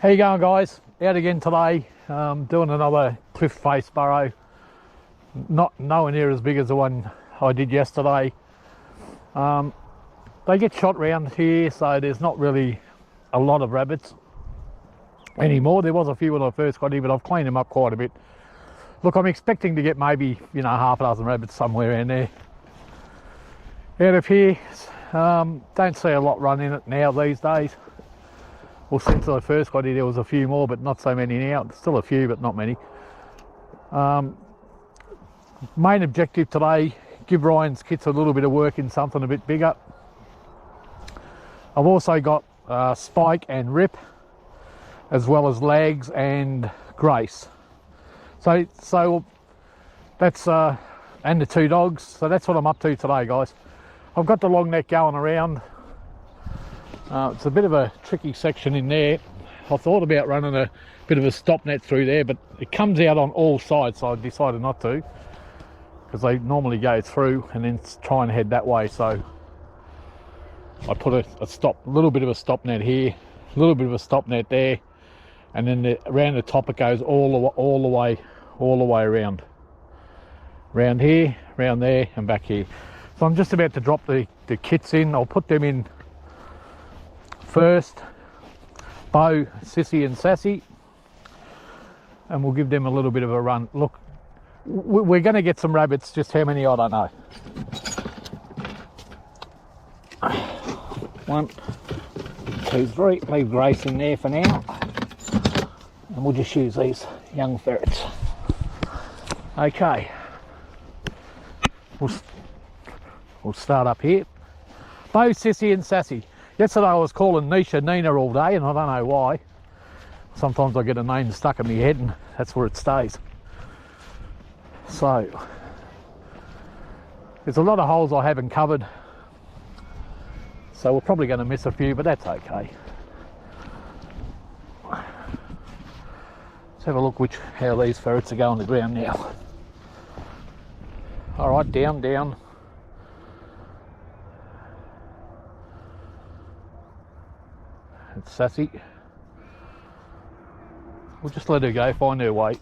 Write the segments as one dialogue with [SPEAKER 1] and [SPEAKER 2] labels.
[SPEAKER 1] How you going, guys? Out again today, doing another cliff face burrow. Not nowhere near as big as the one I did yesterday. They get shot round here, so there's not really a lot of rabbits anymore. There was a few when I first got here, but I've cleaned them up quite a bit. Look, I'm expecting to get maybe, half a dozen rabbits somewhere in there. Out of here, don't see a lot running it now these days. Well, since I first got here, there was a few more, but not so many now. Still a few, but not many. Main objective today, give Ryan's kits a little bit of work in something a bit bigger. I've also got Spike and Rip, as well as Lags and Grace. So that's, and the two dogs. So that's what I'm up to today, guys. I've got the long neck going around. It's a bit of a tricky section in there. I thought about running a bit of a stop net through there, but it comes out on all sides, so I decided not to, because they normally go through and then try and head that way. So I put a little bit of a stop net here, a little bit of a stop net there, and then around the top it goes all the way around here, around there, and back here. So I'm just about to drop the kits in. I'll put them in first, Bo, Sissy and Sassy, and we'll give them a little bit of a run. Look, we're going to get some rabbits, just how many I don't know. 1, 2, 3, leave Grace in there for now, and we'll just use these young ferrets. Okay, we'll start up here. Bo, Sissy and Sassy. Yesterday I was calling Nisha Nina all day, and I don't know why. Sometimes I get a name stuck in my head and that's where it stays. So, there's a lot of holes I haven't covered. So we're probably going to miss a few, but that's okay. Let's have a look how these ferrets are going on the ground now. All right, down. It's Sassy. We'll just let her go, find her way.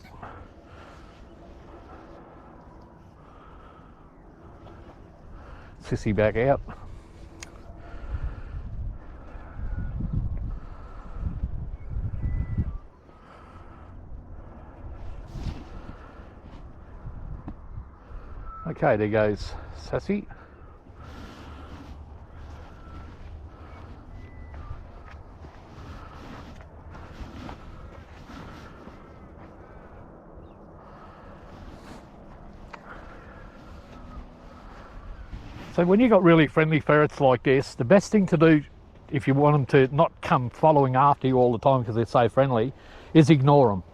[SPEAKER 1] Sissy back out. Okay, there goes Sassy. So when you've got really friendly ferrets like this, the best thing to do, if you want them to not come following after you all the time because they're so friendly, is ignore them.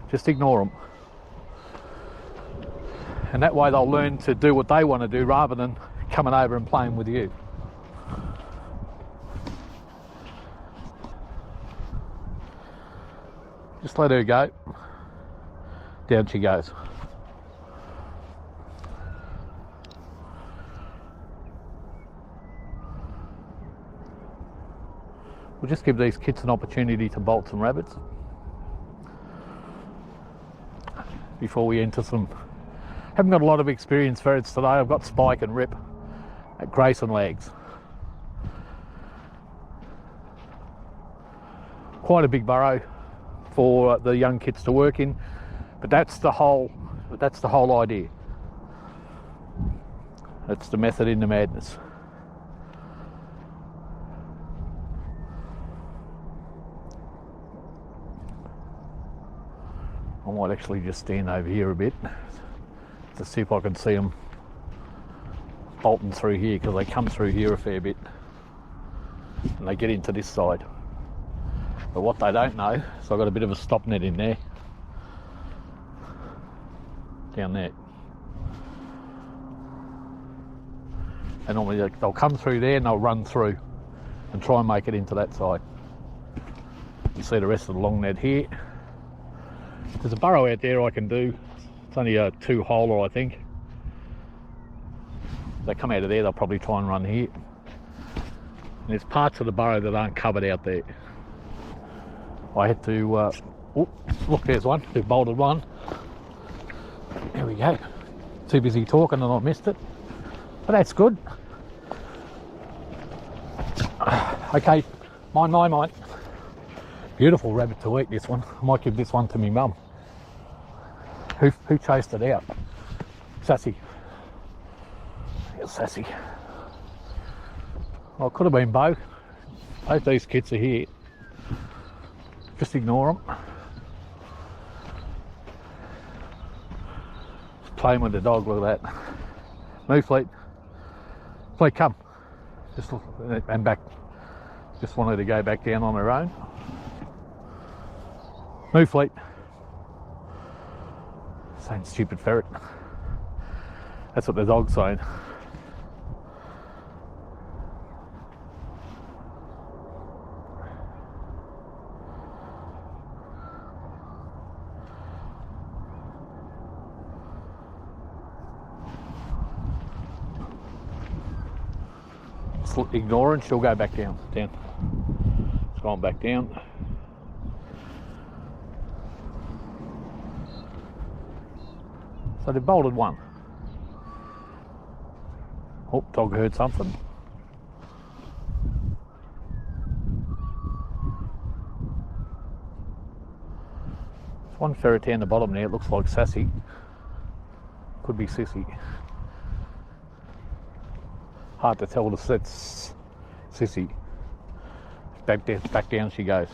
[SPEAKER 1] Just ignore them. And that way they'll learn to do what they want to do rather than coming over and playing with you. Just let her go. Down she goes. We'll just give these kits an opportunity to bolt some rabbits before we enter some. Haven't got a lot of experienced ferrets today. I've got Spike and Rip at Grace and Lags. Quite a big burrow for the young kits to work in, but that's the whole idea. That's the method in the madness. I might actually just stand over here a bit to see if I can see them bolting through here, because they come through here a fair bit and they get into this side. But what they don't know, so I've got a bit of a stop net in there, down there. And normally they'll come through there and they'll run through and try and make it into that side. You see the rest of the long net here. There's a burrow out there I can do. It's only a 2-holer, I think. If they come out of there, they'll probably try and run here. And there's parts of the burrow that aren't covered out there. I had to, oh, look, there's one, we've bolted one. There we go. Too busy talking and I missed it. But that's good. Okay, mine. Beautiful rabbit to eat, this one. I might give this one to me mum. Who chased it out? Sassy. Here's Sassy. Well, it could have been Bo. Both these kids are here. Just ignore them. Just playing with the dog, look at that. Move, Fleet. Fleet, come. Just and back. Just wanted to go back down on her own. Move, Fleet. Saying stupid ferret. That's what the dog's saying. Ignore her and she'll go back down. It's gone back down. So they bolted one. Oh, dog heard something. There's one ferret down the bottom there, it looks like Sassy. Could be Sissy. Hard to tell if it's Sissy. Back down she goes.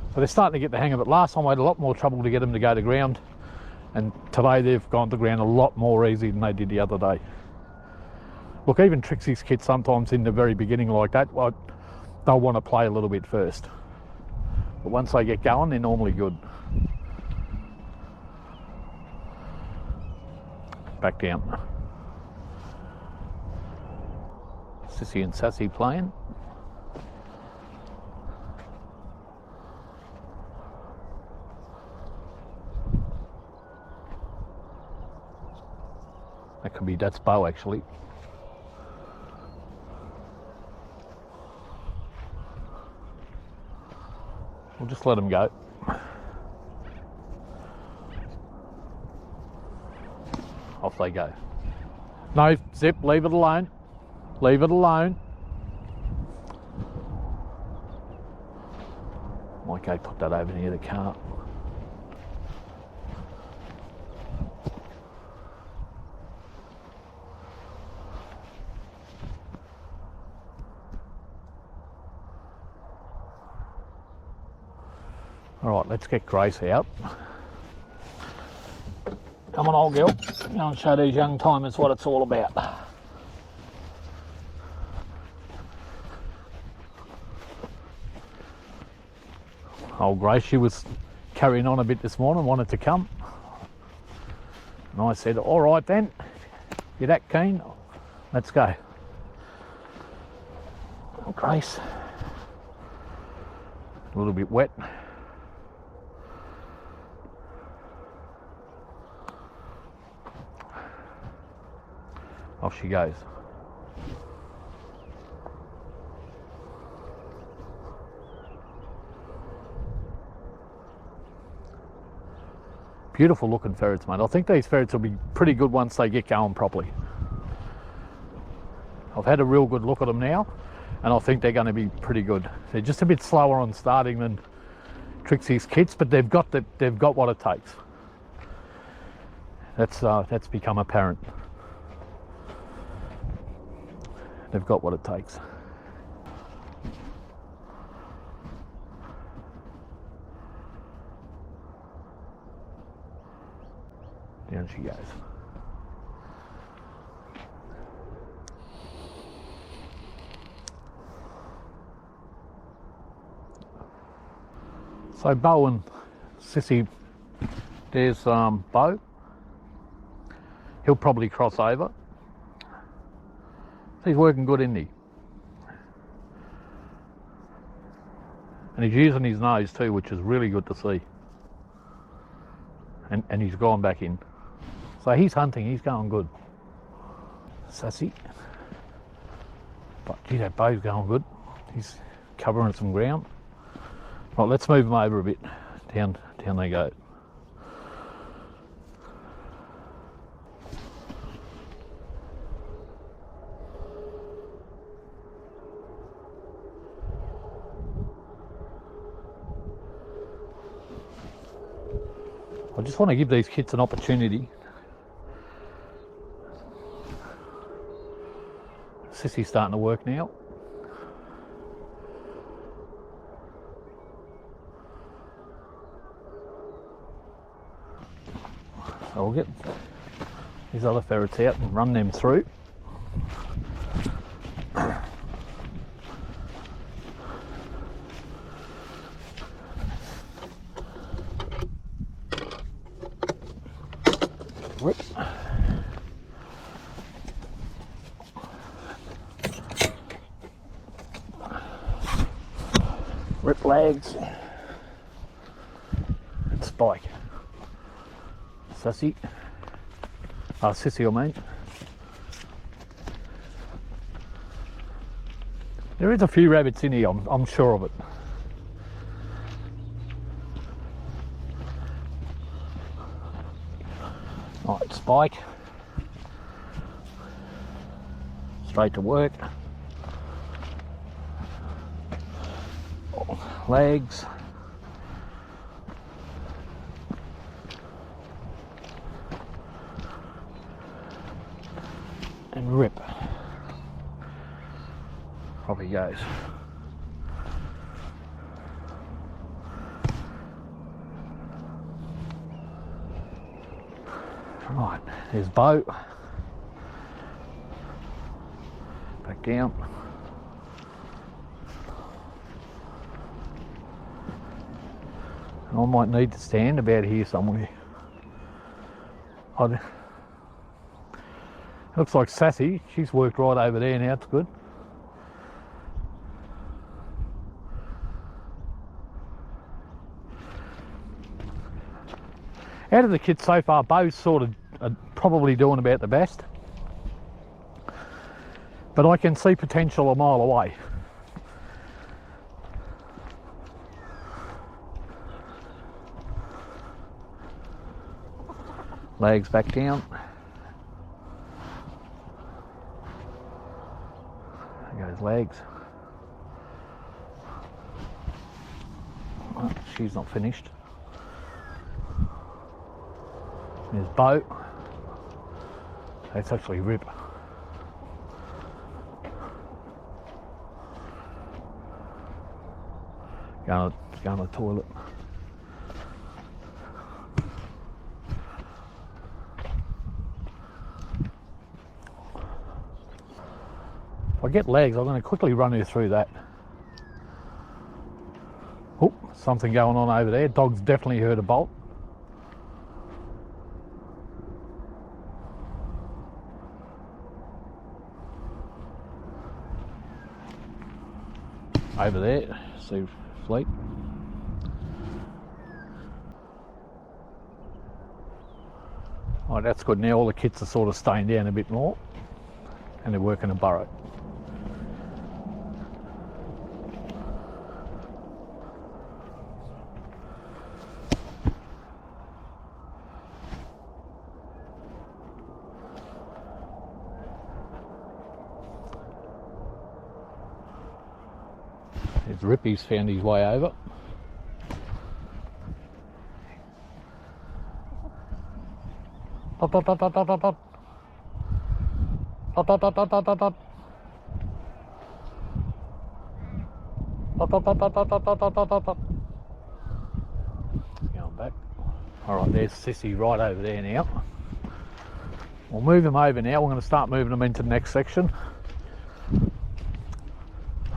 [SPEAKER 1] So they're starting to get the hang of it. Last time I had a lot more trouble to get them to go to ground, and today they've gone to ground a lot more easy than they did the other day. Look, even Trixie's kids sometimes in the very beginning like that, well, they'll want to play a little bit first. But once they get going, they're normally good. Back down. Sissy and Sassy playing. That could be, that's Bo actually. We'll just let him go. Off they go. No, Zip, leave it alone. Leave it alone. Might go put that over near the car. All right, let's get Grace out. Come on, old girl. Go and show these young timers what it's all about. Old Grace, she was carrying on a bit this morning, wanted to come. And I said, all right then, you're that keen, let's go. Oh, Grace, a little bit wet. Off she goes. Beautiful looking ferrets, mate. I think these ferrets will be pretty good once they get going properly. I've had a real good look at them now, and I think they're going to be pretty good. They're just a bit slower on starting than Trixie's kits, but they've got what it takes. That's become apparent. They've got what it takes. Down she goes. So Bo and Sissy, there's Bo. He'll probably cross over. He's working good, isn't he? And he's using his nose too, which is really good to see. And he's gone back in. So he's hunting, he's going good. Sassy. But gee, that bow's going good. He's covering some ground. Right, let's move him over a bit. Down they go. I just want to give these kits an opportunity. Sissy's starting to work now. So we'll get these other ferrets out and run them through. Rip. Rip legs. And Spike. Sissy. Sissy, I mean. There is a few rabbits in here, I'm sure of it. Right, Spike. Straight to work. Legs. And rip. Off he goes. Right, there's Bo. Back down. I might need to stand about here somewhere. Looks like Sassy, she's worked right over there now, it's good. Out of the kits so far, Bo's sort of probably doing about the best. But I can see potential a mile away. Legs back down. There goes legs. Oh, she's not finished. There's Bo. That's actually Rip. Going to the toilet. If I get legs, I'm going to quickly run her through that. Oh, something going on over there. Dog's definitely heard a bolt. Over there, see fleet. Right, that's good. Now all the kits are sort of staying down a bit more and they're working a burrow. There's Rippy's found his way over. Dot, dot, dot, dot, dot, dot, dot. Dot, dot, dot, dot, dot, dot, dot. Dot, dot, dot, dot, dot, dot, dot, dot, dot, dot. Going back. Alright, there's Sissy right over there now. We'll move them over now. We're going to start moving them into the next section.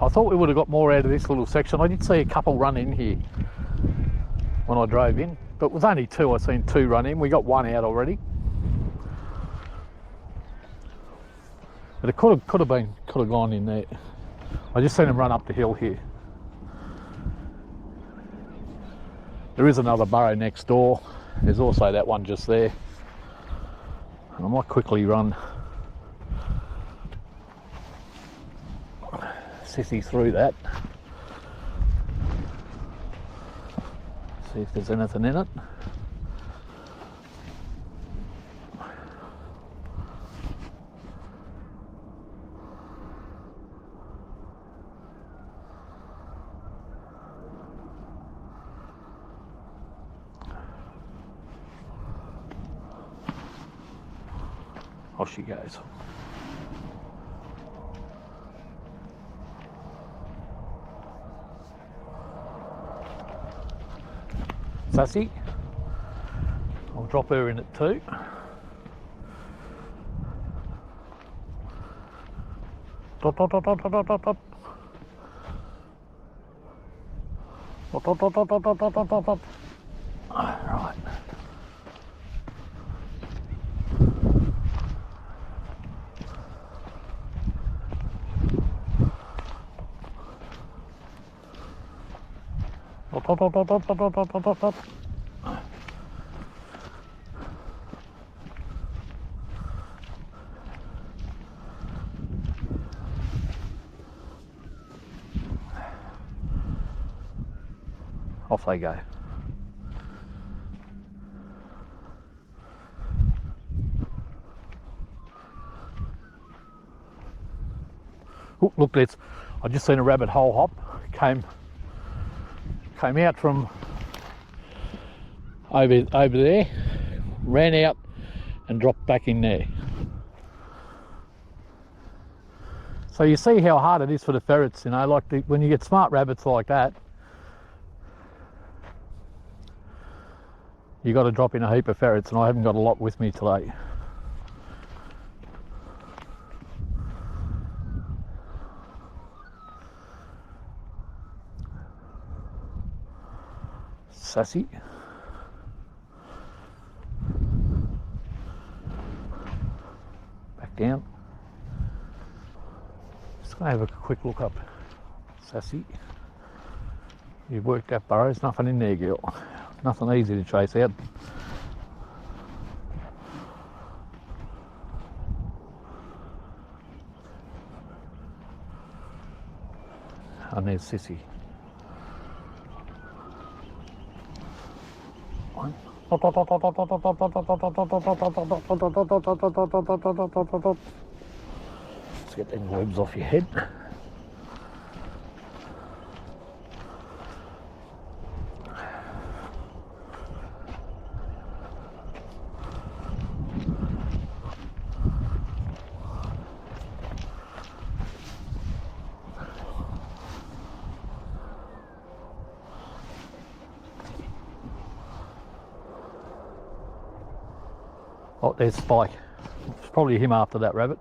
[SPEAKER 1] I thought we would have got more out of this little section. I did see a couple run in here when I drove in, but it was only two. I seen two run in. We got one out already. But it could have gone in there. I just seen them run up the hill here. There is another burrow next door. There's also that one just there. I might quickly run sissy through that. See if there's anything in it. Off she goes. Sassy. I'll drop her in it too. Dot dot dot dot dot dot dot dot. Dot dot dot dot dot dot dot dot dot. Right. Dot dot dot dot dot dot dot dot dot. Off they go. Oh, look, this. I just seen a rabbit hole hop. Came out from over there, ran out and dropped back in there. So you see how hard it is for the ferrets, you know, like when you get smart rabbits like that, you got to drop in a heap of ferrets, and I haven't got a lot with me today. Sassy. Back down. Just gonna have a quick look up. Sassy. You've worked that burrow, there's nothing in there, girl. Nothing easy to chase out. And there's Sissy. Let's get them webs off your head. Oh, there's Spike. It's probably him after that rabbit.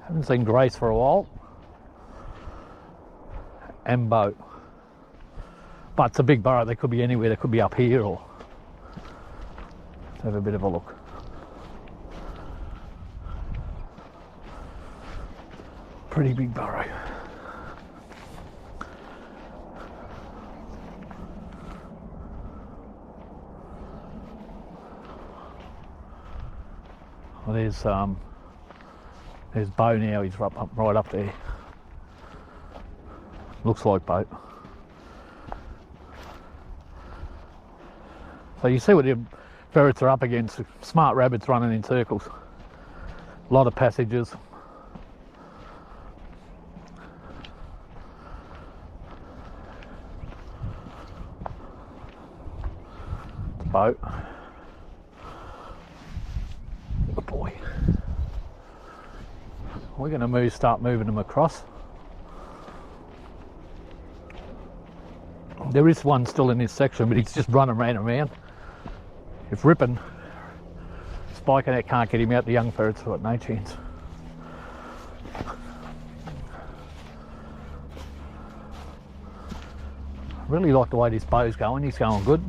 [SPEAKER 1] Haven't seen Grace for a while. And Bo. But it's a big burrow, they could be anywhere, they could be up here or... Let's have a bit of a look. Pretty big burrow. Well, there's Bo now. He's right up there. Looks like Bo. So you see what the ferrets are up against. Smart rabbits running in circles. A lot of passages. Boat. Good boy. We're going to start moving them across. There is one still in this section, but he's just running around. If ripping, Spike and that can't get him out, the young ferrets have got no chance. I really like the way this bow's going, he's going good.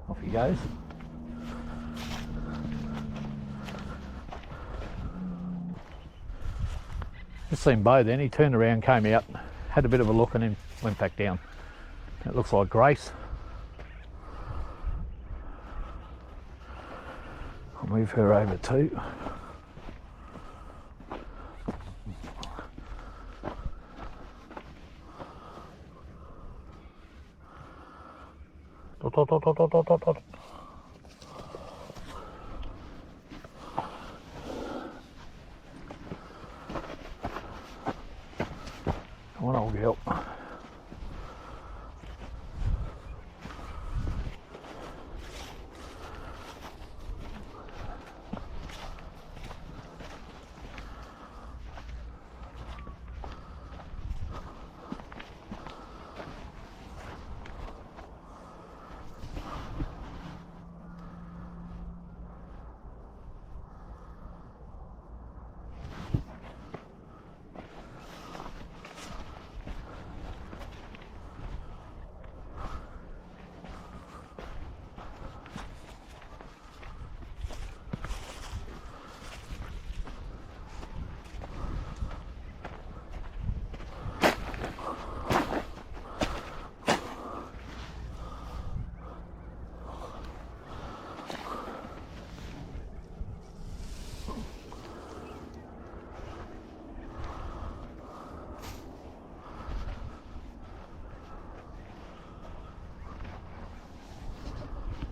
[SPEAKER 1] Off he goes. Just seen Bo then, he turned around, came out, had a bit of a look and then went back down. It looks like Grace. I'll move her over too. Dot, dot, dot, dot, dot, dot, dot. Come on, old girl.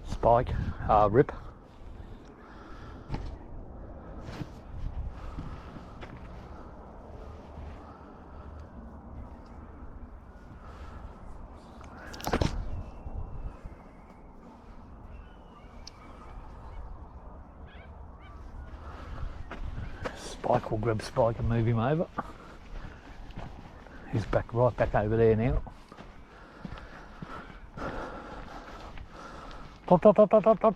[SPEAKER 1] Spike, Rip. Spike will grab Spike and move him over. He's right back over there now. Dot, dot, dot, dot, dot, dot.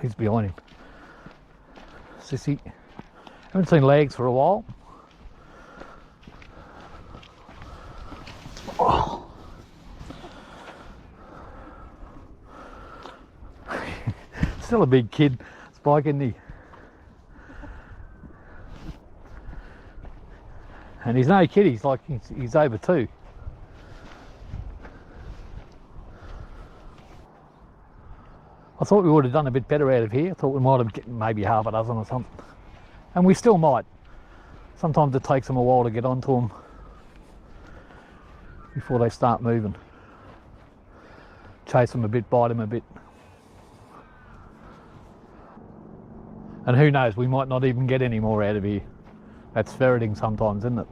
[SPEAKER 1] He's behind him. Sissy. Haven't seen legs for a while. Oh. Still a big kid, Spike, isn't he? And he's no kid, he's like, he's over 2. I thought we would have done a bit better out of here. I thought we might have get maybe half a dozen or something. And we still might. Sometimes it takes them a while to get onto them before they start moving. Chase them a bit, bite them a bit. And who knows, we might not even get any more out of here. That's ferreting sometimes, isn't it?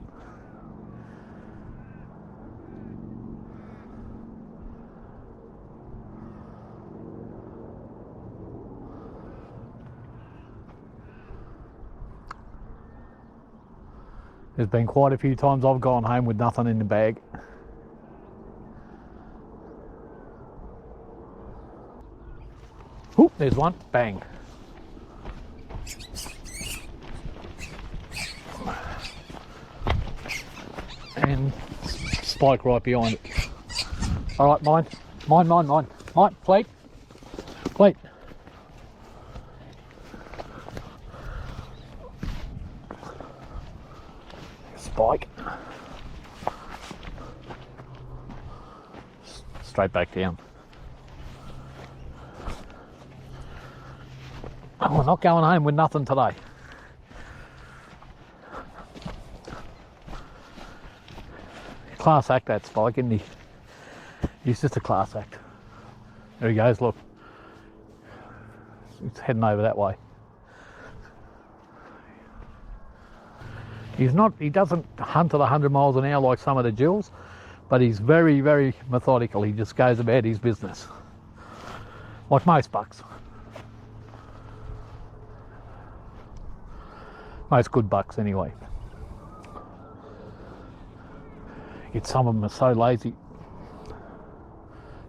[SPEAKER 1] There's been quite a few times I've gone home with nothing in the bag. Oop, there's one, bang. And Spike right behind it. All right, mine, plate. Spike. Straight back down. Oh, we're not going home with nothing today. Class act, that Spike, isn't he? He's just a class act. There he goes, look. He's heading over that way. He doesn't hunt at 100 miles an hour like some of the Jills, but he's very, very methodical. He just goes about his business. Like most bucks. Most good bucks anyway. Yet some of them are so lazy.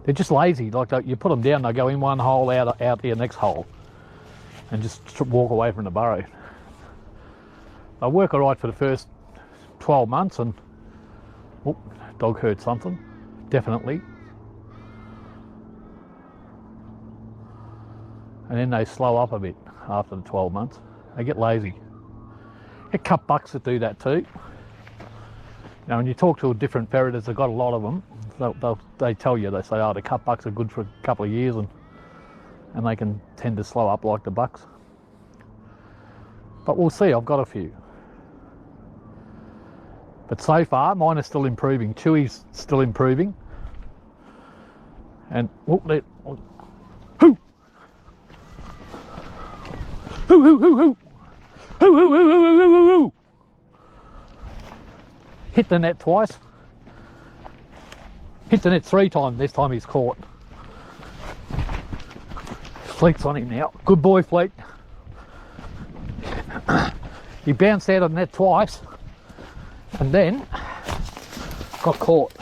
[SPEAKER 1] They're just lazy. Like you put them down, they go in one hole, out the next hole, and just walk away from the burrow. They work all right for the first 12 months, and oh, dog heard something, definitely. And then they slow up a bit after the 12 months. They get lazy. Get cup bucks that do that too. Now, when you talk to different ferreters, they've got a lot of them. They tell you, they say, oh, the cut bucks are good for a couple of years, and they can tend to slow up like the bucks. But we'll see. I've got a few. But so far, mine are still improving. Chewy's still improving. And hoo, hoo, hoo, hoo, hoo, hoo, hoo, hoo, hoo, hoo, hoo. Hit the net twice. Hit the net 3 times. This time he's caught. Fleet's on him now. Good boy, Fleet. He bounced out of the net twice and then got caught.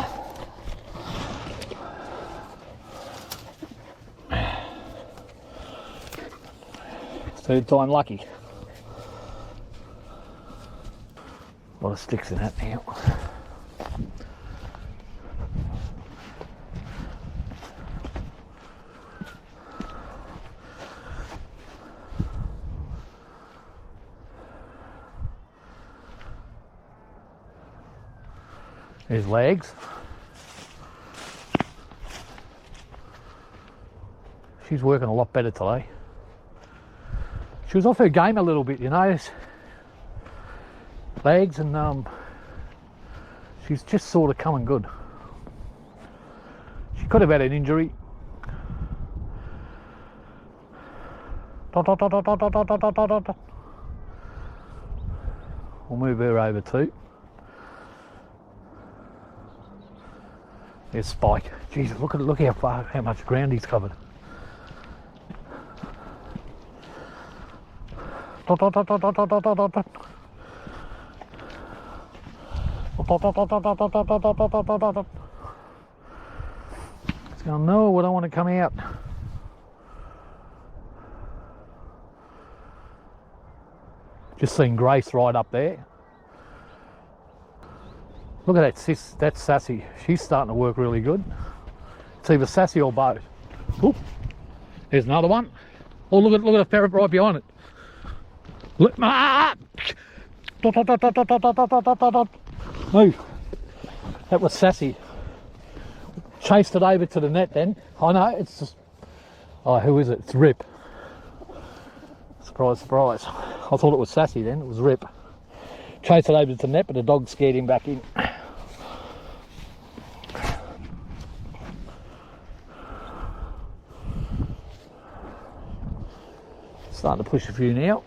[SPEAKER 1] Third time lucky. A lot of sticks in that now. There's legs. She's working a lot better today. She was off her game a little bit, you know. Legs, and she's just sort of coming good. She could have had an injury. Dot, dot, dot, dot, dot, dot, dot, dot, dot, dot. We'll move her over too. There's Spike. Jesus, look how much ground he's covered. Dot, dot, dot, dot, dot, dot, dot, dot, dot. It's going, no, I don't want to come out. Just seen Grace right up there. Look at that sis, that's Sassy. She's starting to work really good. It's either Sassy or both. Oop. There's another one. Oh, look at a ferret right behind it. Look, move. That was Sassy. Chased it over to the net then. I know, it's just... Oh, who is it? It's Rip. Surprise, surprise. I thought it was Sassy then, it was Rip. Chased it over to the net, but the dog scared him back in. Starting to push a few now.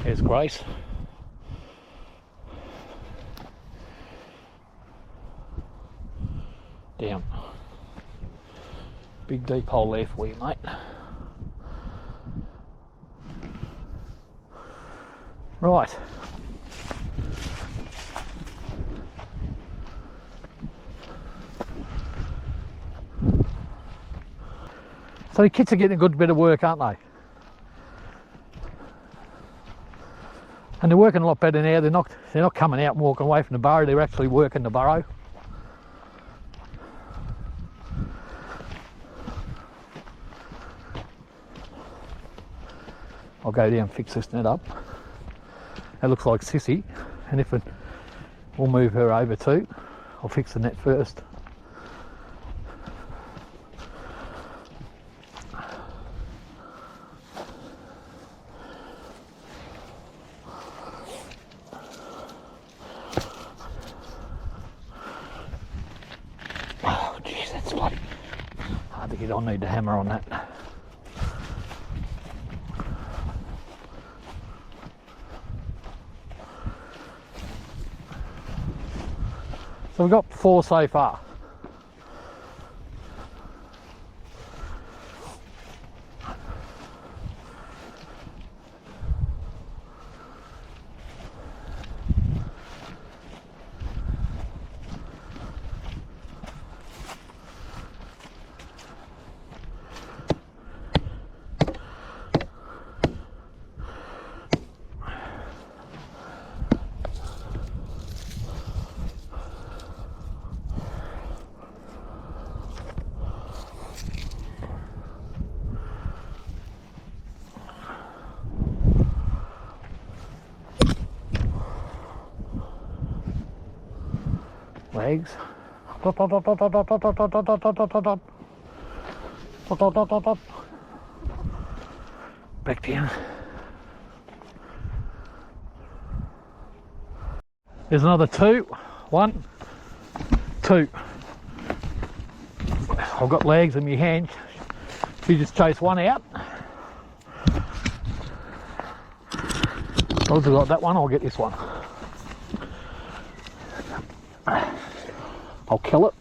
[SPEAKER 1] There's Grace. Down. Big deep hole there for you, mate. Right. So the kids are getting a good bit of work, aren't they? And they're working a lot better now. They're not coming out and walking away from the burrow, they're actually working the burrow. I'll go down and fix this net up. That looks like Sissy, and if we'll move her over too. I'll fix the net first. Oh jeez, that's bloody hard to get on. Need to hammer on that. So we've got 4 so far. legs. Dot, dot, dot, dot, dot, dot, dot, dot, dot, dot, dot, dot, dot, dot. Dot, dot, dot, dot, dot. Back down. There's another 2. 1, 2. I've got legs in my hand. She just chased one out. I've got that one, I'll get this one. I'll kill it.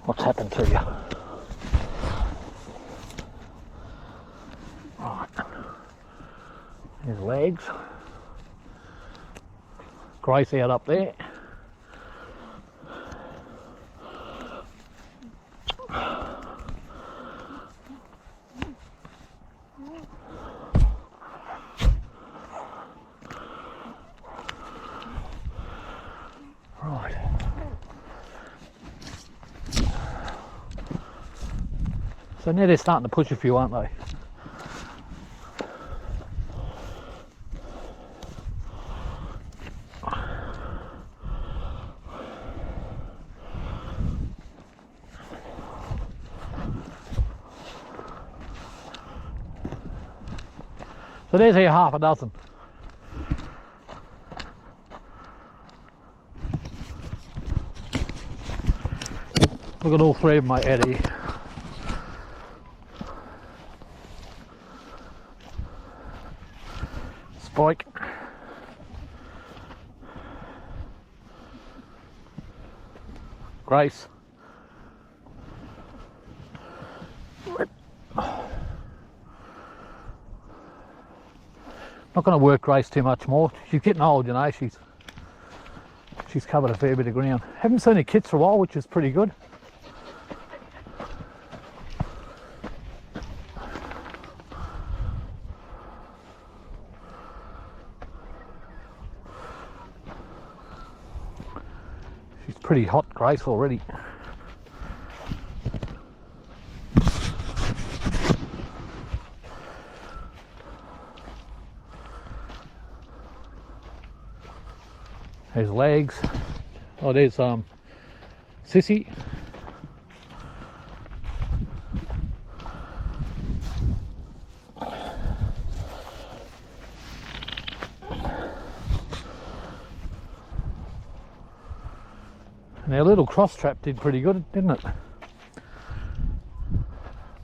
[SPEAKER 1] What's happened to you? Right. His legs. Grace out up there. Right. So now they're starting to push a few, aren't they? So there's here half a dozen. Look at all 3 of them out here. Spike. Grace. Not going to work Grace too much more. She's getting old, you know. She's covered a fair bit of ground. Haven't seen her kits for a while, which is pretty good. She's pretty hot, Grace, already. There's legs. Oh, there's Sissy. And our little cross trap did pretty good, didn't it?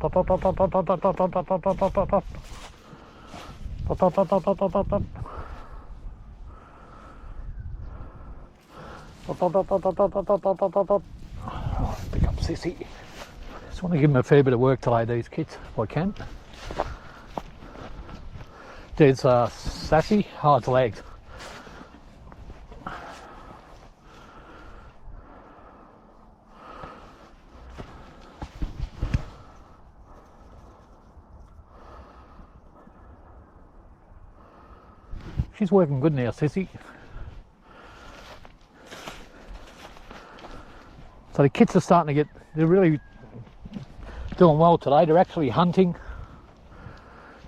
[SPEAKER 1] Dot, dot, dot, dot, dot, dot, dot, dot, dot, dot, dot, dot, dot, dot. Dot, dot, dot, dot, dot, dot, dot, dot. Oh, pick up Sissy. Just want to give them a fair bit of work today, these kids, if I can. There's Sassy. Oh, it's legs. She's working good now, Sissy. So the kits are starting to get, they're really doing well today. They're actually hunting,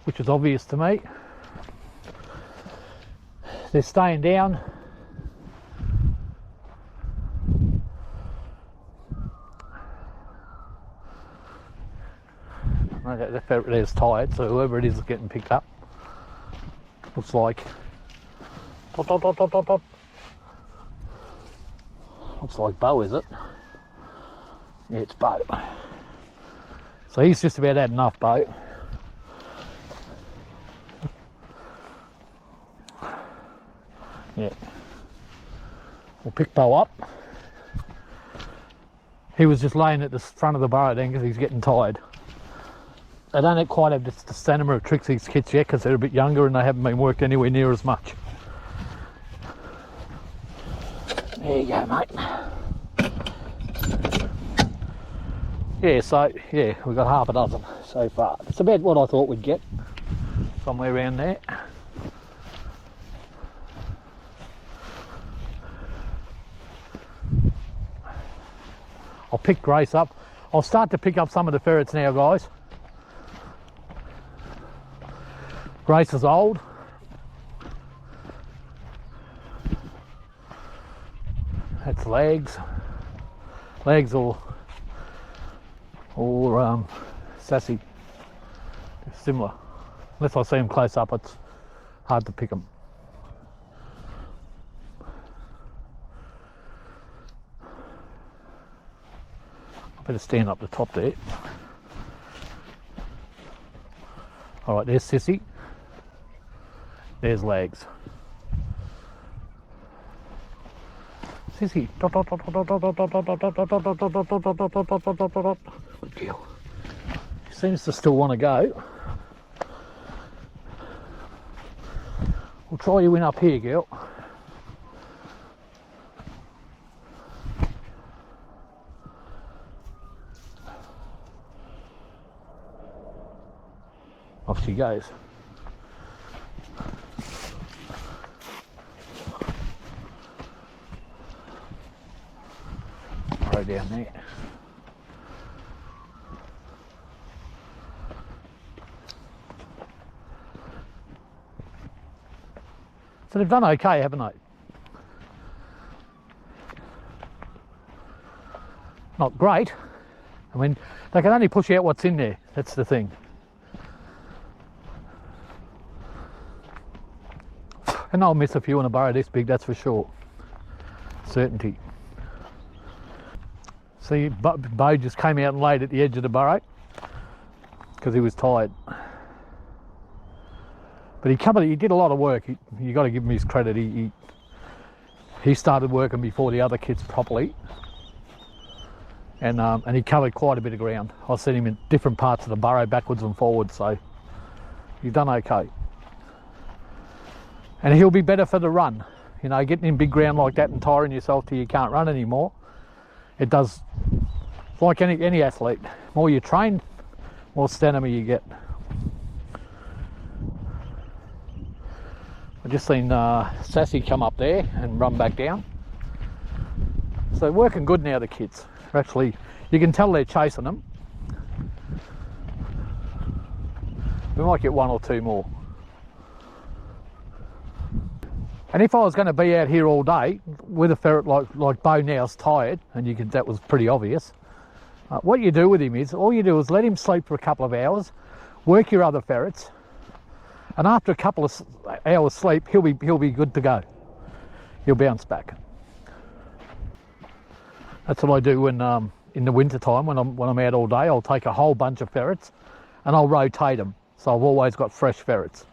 [SPEAKER 1] which is obvious to me. They're staying down. The ferret there's tired, so whoever it is getting picked up. Looks like. Dot, dot, dot, dot, dot, dot. Looks like Bo, is it? Yeah, it's Bo. So he's just about had enough, Bo. Yeah. We'll pick Bo up. He was just laying at the front of the burrow then because he's getting tired. They don't quite have the stamina of Trixie's kits yet because they're a bit younger and they haven't been worked anywhere near as much. There you go, mate. Yeah, so, yeah, we've got half a dozen so far. It's about what I thought we'd get, somewhere around there. I'll pick Grace up. I'll start to pick up some of the ferrets now, guys. Grace is old. That's legs. Legs or sassy. They're similar. Unless I see them close up, it's hard to pick them. I better stand up the top there. All right, there's Sissy. There's legs. Sissy. Good girl. She seems to still want to go. We'll try you in up here, girl. Off she goes. Right down there. So they've done okay, haven't they? Not great. I mean, they can only push out what's in there. That's the thing. And I'll miss a few in a burrow this big, that's for sure. Certainty. See, Bo just came out and laid at the edge of the burrow because he was tired. But he did a lot of work. You got to give him his credit. He started working before the other kids properly, and he covered quite a bit of ground. I've seen him in different parts of the burrow, backwards and forwards. So he's done okay. And he'll be better for the run. You know, getting in big ground like that and tiring yourself till you can't run anymore. It does, like any athlete. More you train, more stamina you get. I've just seen Sassy come up there and run back down. So they're working good now, the kids. Actually, you can tell they're chasing them. We might get one or two more. And if I was going to be out here all day with a ferret like Bo now's tired, and that was pretty obvious, what you do with him is, all you do is let him sleep for a couple of hours, work your other ferrets, and after a couple of hours sleep, he'll be good to go. He'll bounce back. That's what I do when in the winter time when I'm out all day. I'll take a whole bunch of ferrets and I'll rotate them, so I've always got fresh ferrets.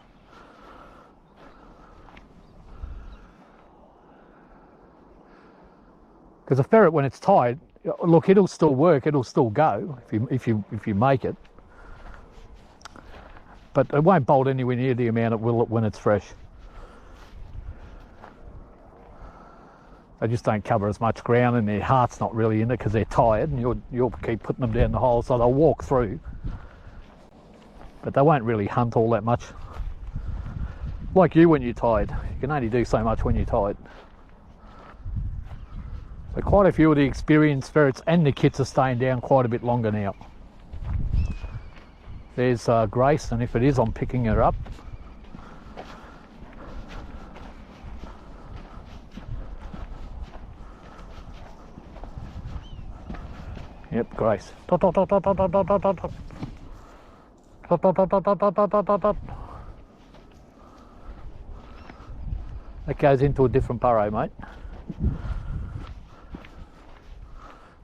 [SPEAKER 1] Because a ferret, when it's tired, look, it'll still work, it'll still go if you make it, but it won't bolt anywhere near the amount it will when it's fresh. They just don't cover as much ground, and their heart's not really in it because they're tired, and you'll keep putting them down the hole, so they'll walk through, but they won't really hunt all that much. Like you when you're tired, you can only do so much when you're tired. But quite a few of the experienced ferrets and the kits are staying down quite a bit longer now. There's Grace, and if it is, I'm picking her up. Yep, Grace. Dot, dot, dot, dot, dot, dot, dot, dot, dot. Dot, dot, dot, dot, dot, dot, dot, dot, dot. That goes into a different burrow, mate.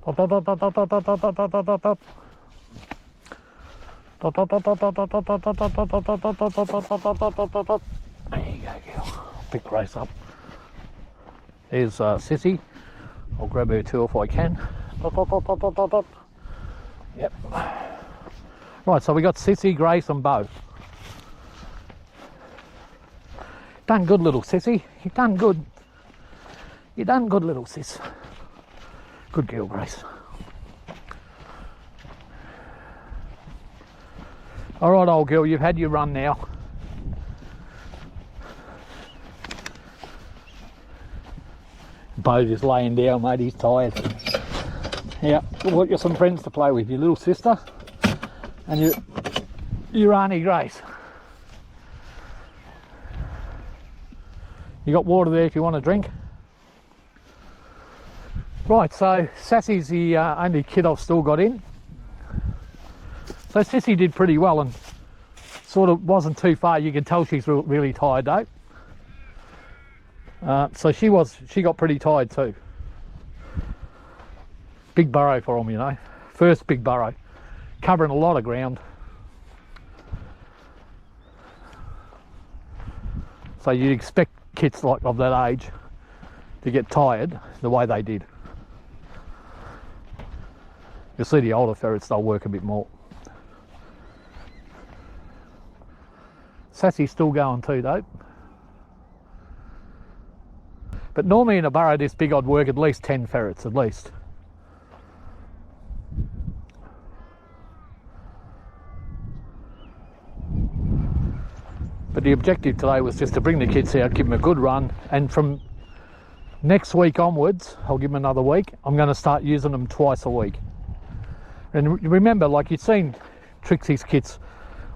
[SPEAKER 1] Dot, dot, dot, dot, dot, dot, dot, dot, dot, dot, dot. Dot, dot, dot, dot, dot, dot, dot, dot, dot, dot, dot, dot, dot, dot, dot, dot, dot, dot. There you go, girl. Pick Grace up. There's Sissy. I'll grab her too if I can. Dot, dot, dot, dot, dot, dot, dot. Yep. Right, so we got Sissy, Grace and Bo. Done good, little Sissy. You done good. You done good, little sis. Good girl, Grace. All right, old girl, you've had your run now. Bo's just laying down, mate, he's tired. Yeah, we've got some friends to play with, your little sister and your Auntie Grace. You got water there if you want a drink. Right, so Sassy's the only kid I've still got in. So Sissy did pretty well and sort of wasn't too far. You can tell she's really tired though. So she got pretty tired too. Big burrow for them, you know. First big burrow, covering a lot of ground. So you'd expect kids like of that age to get tired the way they did. You'll see the older ferrets, they'll work a bit more. Sassy's still going too though. But normally in a burrow this big I'd work at least 10 ferrets at least. But the objective today was just to bring the kids out, give them a good run, and from next week onwards, I'll give them another week, I'm going to start using them twice a week. And remember, like you've seen Trixie's kits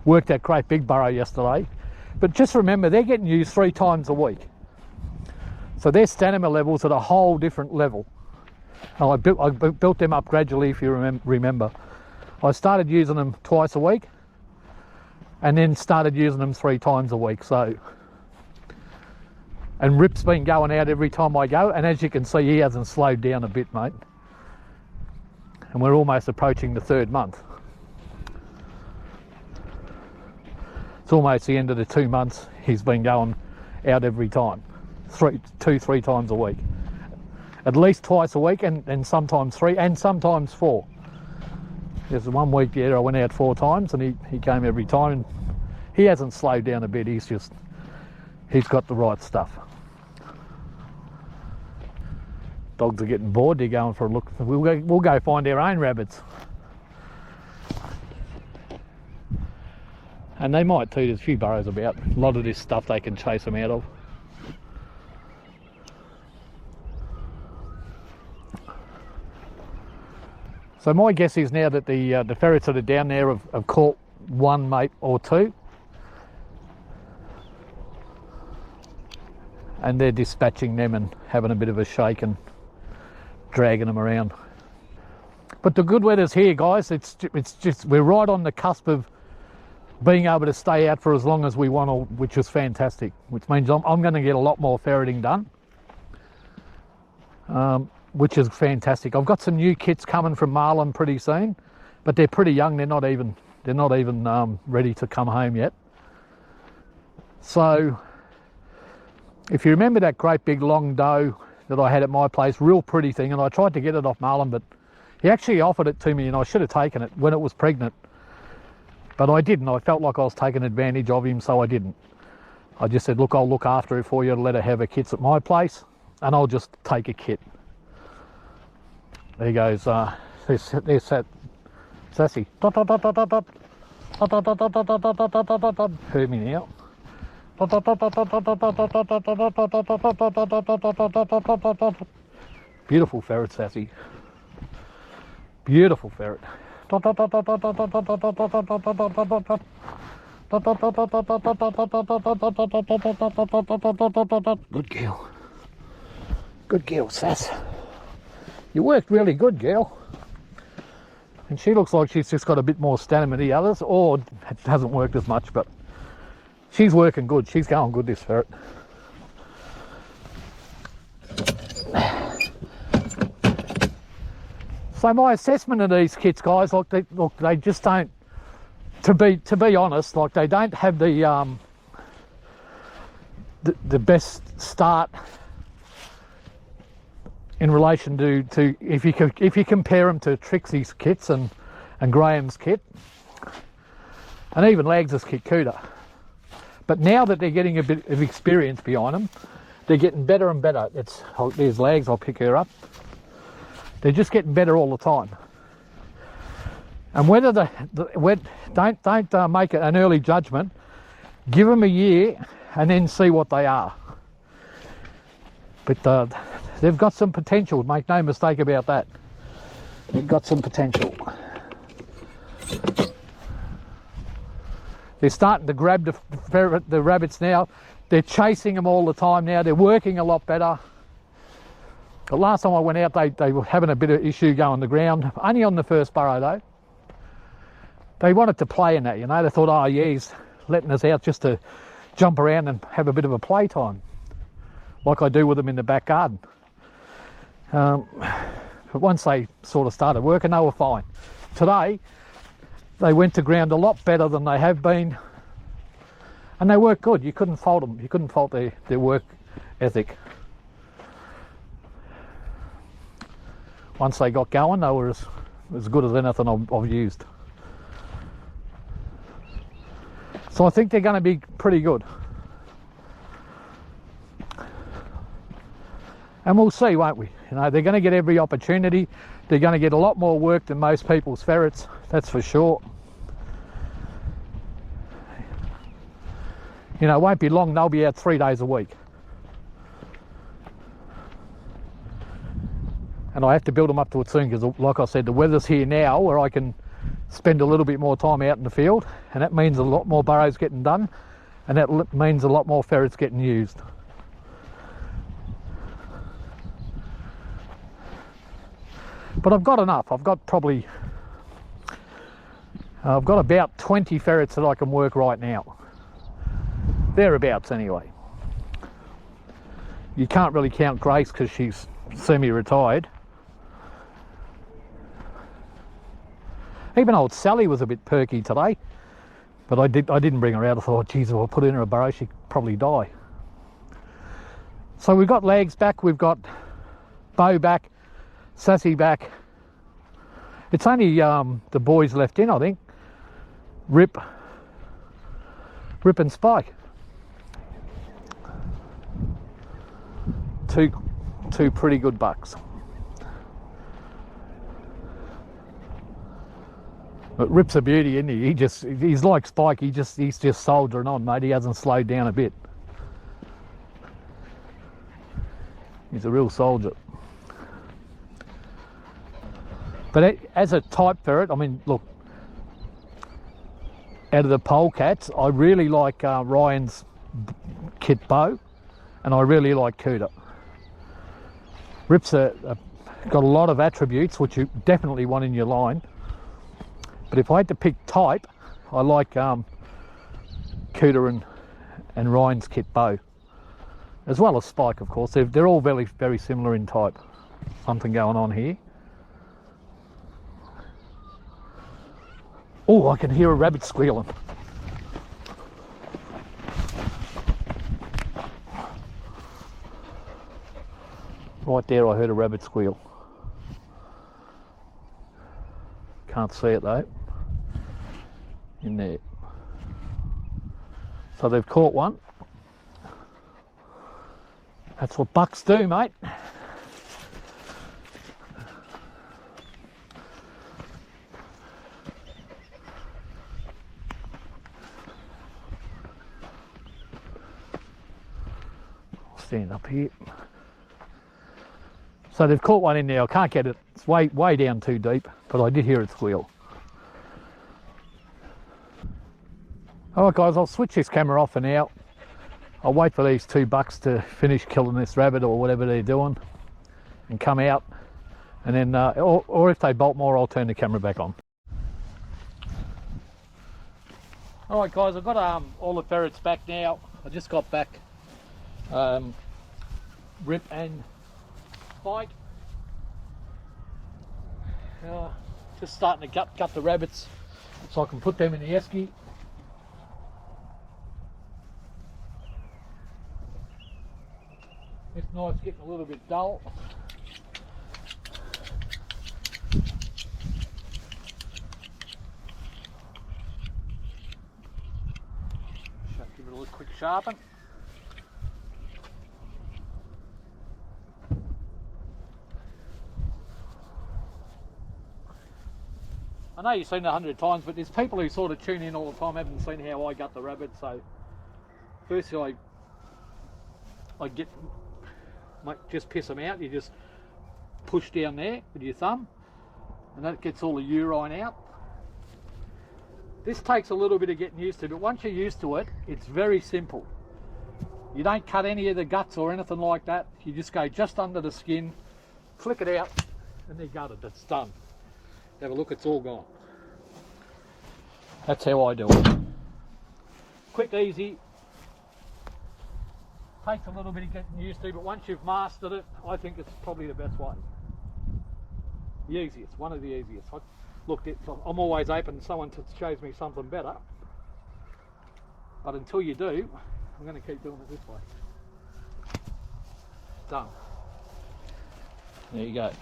[SPEAKER 1] work that great big burrow yesterday, but just remember they're getting used 3 times a week. So their stamina levels at a whole different level. And I built them up gradually, if you remember. I started using them twice a week, and then started using them 3 times a week. So, and Rip's been going out every time I go, and as you can see, he hasn't slowed down a bit, mate. And we're almost approaching the 3rd month. It's almost the end of the 2 months. He's been going out every time, 2-3 times a week, at least twice a week, and sometimes 3, and sometimes 4. There's one week there I went out 4 times and he came every time, and he hasn't slowed down a bit. He's got the right stuff. Dogs are getting bored, they're going for a look. We'll go find our own rabbits. And they might too, there's a few burrows about. A lot of this stuff they can chase them out of. So my guess is now that the ferrets that are down there have caught 1 mate or 2, and they're dispatching them and having a bit of a shake and dragging them around. But the good weather's here, guys. It's just we're right on the cusp of being able to stay out for as long as we want, which is fantastic. Which means I'm going to get a lot more ferreting done. Which is fantastic. I've got some new kits coming from Marlin pretty soon, but they're pretty young. They're not even ready to come home yet. So if you remember that great big long doe that I had at my place, real pretty thing, and I tried to get it off Marlin, but he actually offered it to me and I should have taken it when it was pregnant, but I didn't. I felt like I was taking advantage of him, so I didn't. I just said, look, I'll look after her for you, let her have her kits at my place, and I'll just take a kit. There goes, there's Sassy. Heard me now. Beautiful ferret, Sassy. Beautiful ferret. Good girl. Good girl, Sass. You worked really good, girl. And she looks like she's just got a bit more stamina than the others, or it hasn't worked as much, but she's working good. She's going good, this ferret. So my assessment of these kits, guys, they just don't. To be honest, like they don't have the best start in relation to if you compare them to Trixie's kits and Graham's kit, and even Lags' kit Cuda. But now that they're getting a bit of experience behind them, they're getting better and better. There's Lags, I'll pick her up. They're just getting better all the time. And whether don't make it an early judgment. Give them a year and then see what they are. But they've got some potential. Make no mistake about that. They've got some potential. They're starting to grab the rabbits now. They're chasing them all the time now. They're working a lot better. The last time I went out, they were having a bit of issue going the ground. Only on the first burrow though. They wanted to play in that, you know. They thought, oh yeah, he's letting us out just to jump around and have a bit of a play time, like I do with them in the back garden. But once they sort of started working, they were fine. Today, they went to ground a lot better than they have been, and they worked good. You couldn't fault them. You couldn't fault their work ethic. Once they got going, they were as good as anything I've used. So I think they're going to be pretty good. And we'll see, won't we? You know, they're going to get every opportunity. They're going to get a lot more work than most people's ferrets, that's for sure. You know, it won't be long, they'll be out 3 days a week. And I have to build them up to it soon because, like I said, the weather's here now where I can spend a little bit more time out in the field, and that means a lot more burrows getting done, and that means a lot more ferrets getting used. But I've got enough. I've got about 20 ferrets that I can work right now. Thereabouts anyway. You can't really count Grace because she's semi-retired. Even old Sally was a bit perky today, but I didn't bring her out. I thought, geez, if I put her in a burrow, she'd probably die. So we've got Legs back, we've got Bo back, Sassy back. It's only the boys left in, I think. Rip and Spike. Two pretty good bucks. But Rip's a beauty, isn't he? He's like Spike, he's just soldiering on, mate. He hasn't slowed down a bit. He's a real soldier. But as a type ferret, I mean, look, out of the polecats, I really like Ryan's kit Bow, and I really like Cooter. Rip's got a lot of attributes which you definitely want in your line. But if I had to pick type, I like Cooter and Ryan's kit Bow, as well as Spike, of course. They're all very, very similar in type. Something going on here. Oh, I can hear a rabbit squealing. Right there, I heard a rabbit squeal. Can't see it though. In there. So they've caught one. That's what bucks do, mate. I'll stand up here. So they've caught one in there. I can't get it. It's way down too deep, but I did hear it squeal. Alright guys, I'll switch this camera off for now. I'll wait for these two bucks to finish killing this rabbit or whatever they're doing and come out, and then or if they bolt more, I'll turn the camera back on. Alright guys, I've got all the ferrets back now. I just got back Rip and Spike. Just starting to gut the rabbits so I can put them in the esky. This night's getting a little bit dull. Give it a little quick sharpen. I know you've seen it 100 times, but there's people who sort of tune in all the time, haven't seen how I gut the rabbit. So firstly I just piss them out. You just push down there with your thumb and that gets all the urine out. This takes a little bit of getting used to, but once you're used to it, it's very simple. You don't cut any of the guts or anything like that. You just go just under the skin, flick it out, and they're gutted. It's done. Have a look, it's all gone. That's how I do it. Quick, easy. Takes a little bit of getting used to, but once you've mastered it, I think it's probably the best way. The easiest, one of the easiest. Look, I'm always open to someone that shows me something better. But until you do, I'm going to keep doing it this way. Done. There you go.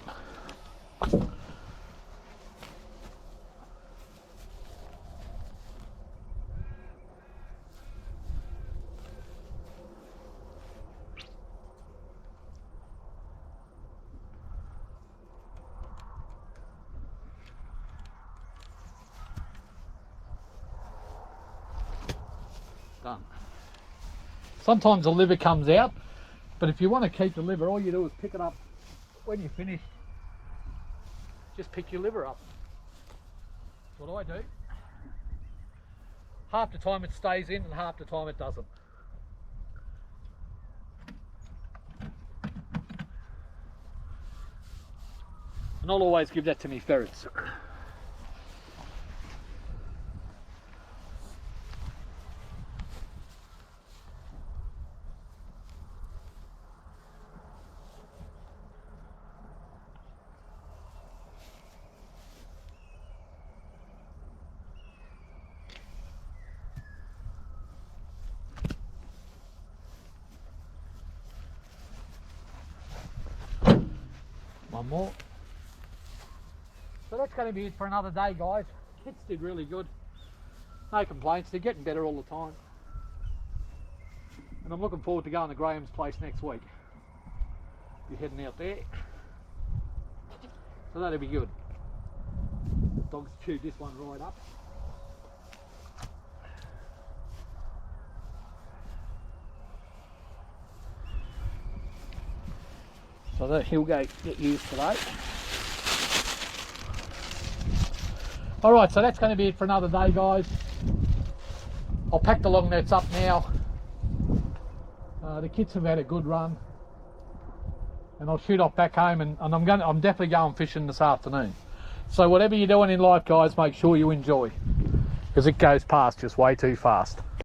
[SPEAKER 1] Done. Sometimes the liver comes out, but if you want to keep the liver, all you do is pick it up when you finish. Just pick your liver up. That's what I do. Half the time it stays in and half the time it doesn't. And I'll always give that to me ferrets. One more. So that's going to be it for another day, guys. Kids did really good. No complaints. They're getting better all the time. And I'm looking forward to going to Graham's place next week. Be heading out there. So that'll be good. The dogs chewed this one right up. So that he'll get used today. Alright, so that's going to be it for another day, guys. I'll pack the long nets up now. The kids have had a good run. And I'll shoot off back home, and I'm definitely going fishing this afternoon. So whatever you're doing in life, guys, make sure you enjoy. Because it goes past just way too fast.